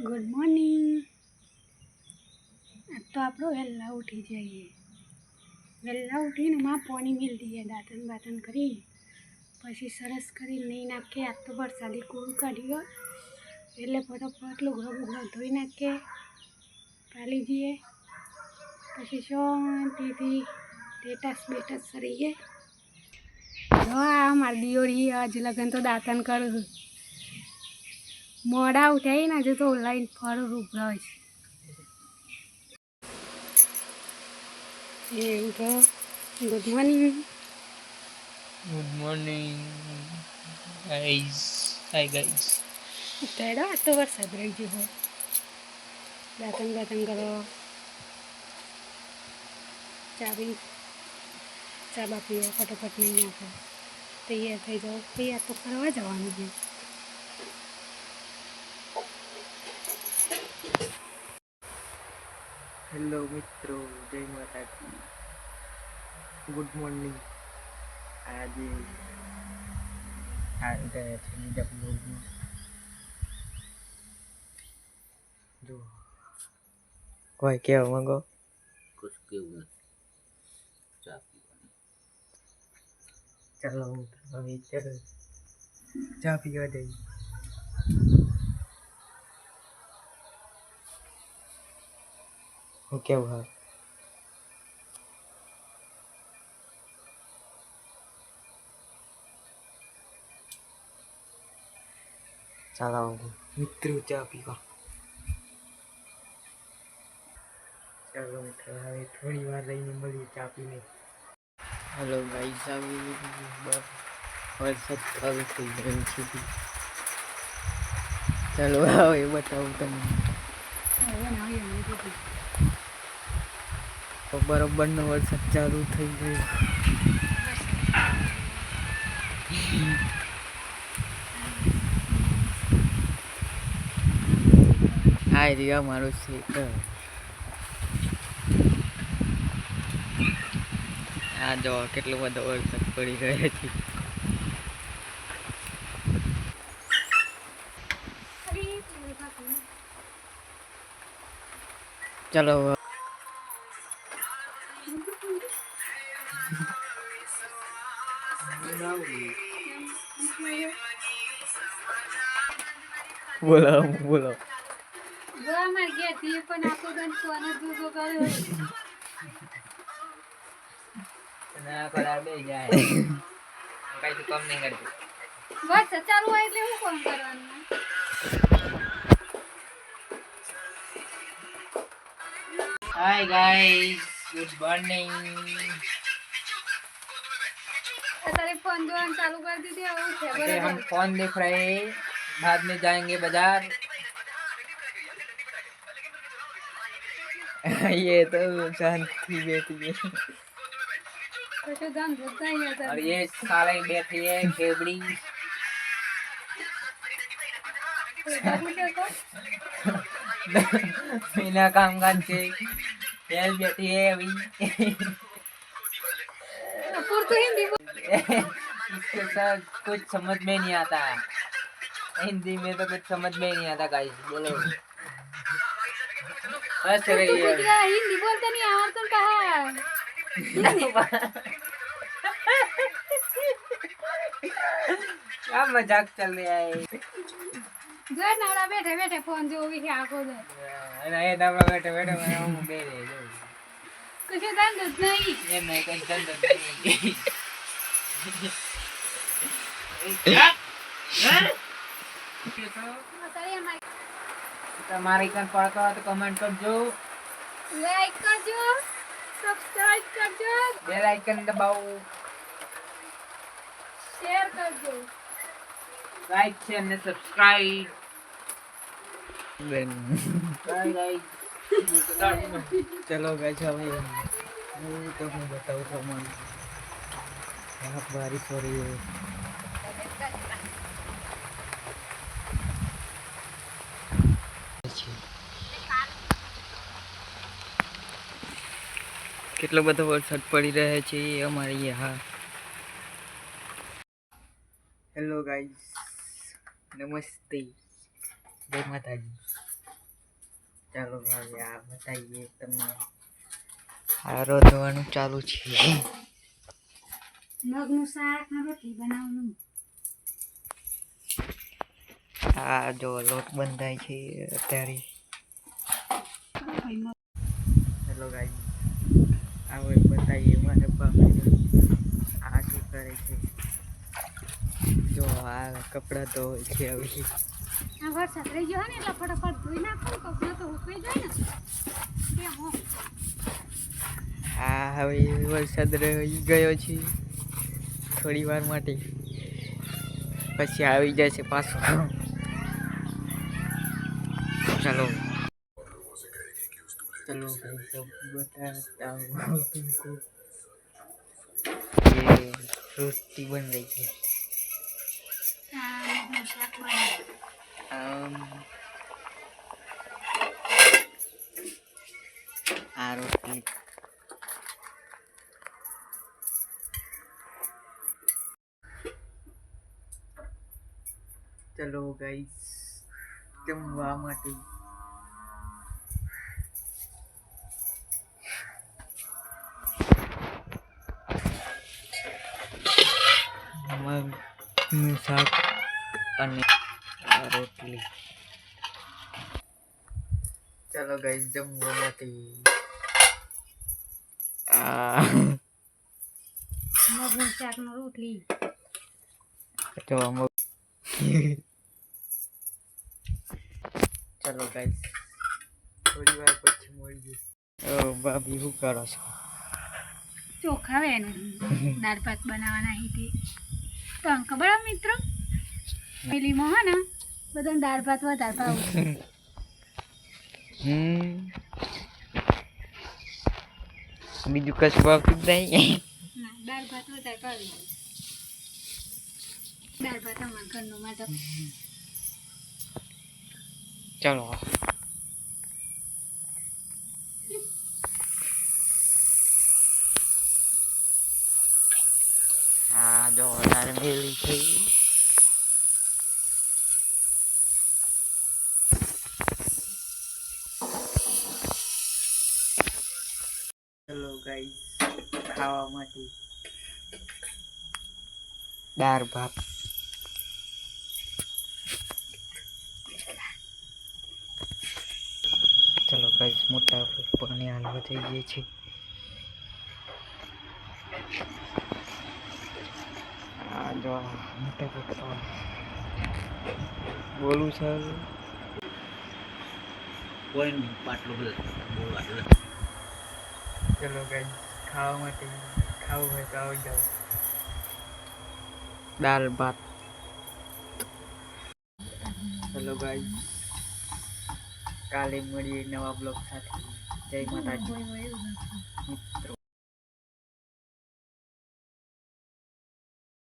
Good morning. આજ તો આપણો વહેલા ઉઠી જઈએ. વહેલા ઉઠીને માં પાણી મેળ દઈએ, દાંતણ બાતન કરી પછી સરસ કરી નહીં નાખીએ. આજ તો વરસાદી કોરું કાઢ્યો એટલે ફટોફટ લુગડો બુગડો ધોઈ નાખીએ, પાલી જઈએ, પછી શાંતિથી ટેટસ બેટસ સરીએ. જો આ મારી દિયોરી આજ લગન તો દાંતણ કરું મોડા ઉઠાઈ ને આજે તો ઓનલાઈન ફળ રૂપડા છે એવું તો. Good morning. Good morning guys. Hi guys. અત્યારે આ તો વરસાદ રહી ગયો. દાંતણ બાતણ કરો, ચા બા પીવો, ફટોફટ નહીં નાખો, તૈયાર થઈ જાઓ. તૈયાર તો કરવા જવાનું છે. હેલો મિત્રો, જય માતાજી. Good morning. આજે આવી ગયા છે બીજા બ્લોગમાં. જો કોઈ કહેવા માંગો? कुछ केवल चाय पीવાની. ચાલો હવે ચાલો ચા પીવા જઈએ. હું કેવું હા ચાલો મિત્રો ચા પીવા. ચાલો મિત્રો હવે થોડી વાર રહીને મળીએ ચા પીને. હેલો ગાઈસ, આવી વરસાદ ચાલુ થઈ ગયો છે. ચાલો હવે બતાવું તમને. તો બરોબરનો વરસાદ ચાલુ થઈ ગયો. આ રહ્યા મારું ખેતર. આ જો કેટલો બધો વરસાદ પડી રહ્યો છે. ચાલો બોલો બોલો. જો અમારે ઘેરથી પણ આખો દન સોનો દૂધો કર્યો. ના કરા બે જાય કઈ તો કામ નહીં કરતું. વરસાદ ચાલુ હોય એટલે હું કામ કરવાનું? Hi guys, good morning. અત્યારે ફોન જોવાનું ચાલુ કરી દીધી. હવે છે अरे हम બરાબર. फोन देख रहे हैं, बाद में जाएंगे बाजार. ये तो शांति बैठी है કશું ધામ જોતા નહીં और અત્યારે. ये साले बैठी है केबड़ी. પૂછે તો बिना काम काज के ये बैठी है अभी. પૂરતું હિન્દી બોલ. इसके साथ कुछ समझ में नहीं आता. हिंदी में तो कुछ समझ में नहीं आता गाइस. बोलो हंस रही તું है. ગુજરાત હિન્દી બોલતા નહીં આવડતું કહા. क्या मजाक चल रहा है. જો નવરા બેઠે બેઠે ફોન જોવી છે આખો દે. ये दबा बैठे बैठे मैं हूँ दे दे दो. કશું ધંધો જ નહીં. ये नहीं कुछ धंधा नहीं. અત્યારે અમારે તમારી કન પડતો હોય તો કમેન્ટ કરજો, લાઈક કરજો, સબસ્ક્રાઇબ કરજો, બેલ આઇકન દબાવો, શેર કરજો. લાઈક છે અને સબસ્ક્રાઇબ. Bye guys. ચલો ગાઈસ હવે હું તમને બતાવું પ્રમાણે यहाँ बारिश हो रही है. કેટલો બધો વરસાદ પડી રહ્યો છે અમારે यहाँ. હેલો ગાઈસ, નમસ્તે, જય માતાજી. ચાલો ભાઈ આ બતાવીએ તમને. આ રોધવાનું ચાલુ છે. મગનું શાક ને રોટલી બનાવવાનું. આ જો લોટ બંધાય છે અત્યારે. હેલો ગાઈસ, હવે બતાવીએ મારે ભાભી આ શું કરે છે. જો આ કપડાં તો છે હવે. આ વરસાદ રહી ગયો ને એટલે ફટાફટ ધોઈ નાખું કપડાં તો ઉકળી જાય ને કેમ હો. હા હવે વરસાદ રહી ગયો છે થોડી વાર માટે, પછી આવી જશે પાછો. ચાલો चलो भाई सब बताता हूँ तुमको. ये रोटी बन रही है. મગનું શાક બનાવ. આ રોટી ચલો ગાઈસ જમવા માટે. મગનું શાક અને રોટલી. ચાલો ગાઈસ જમવા માટે. મગનું શાક ને રોટલી. તો ચાલો ગાઈસ થોડી વાર પછી મળીએ. ભાભી શું કરો છો? ચોખા વેને દાળ ભાત બનાવવાના હતી તો ખબર હે મિત્રો પેલીમાં હે ને બધાને દાળ ભાત વધારે ભાવે. બીજું કશું ભાવતું જ નહીં. ના દાળ ભાત વધારે ભાવે. દાળ ભાત અમારા ઘરનો માટે. ચલો હા જો વધારે મેલી છે. ચલો ગાઈસ ખાવા માટે દાળ ભાત. ચલો ગાઈસ મોટા પાણી હાલવા જઈએ છીએ. આ જો મોટા પપ્પા બોલું સર. કોઈ નહીં પાટલું બધા બહુ આટલું. ચલો ગાઈસ ખાવા માટે ખાવું હોય તો આવી જાઓ. દાળ ભાત. ચલો ગાઈસ કાલે મળીએ નવા બ્લોગ સાથે. જય માતાજી મિત્રો.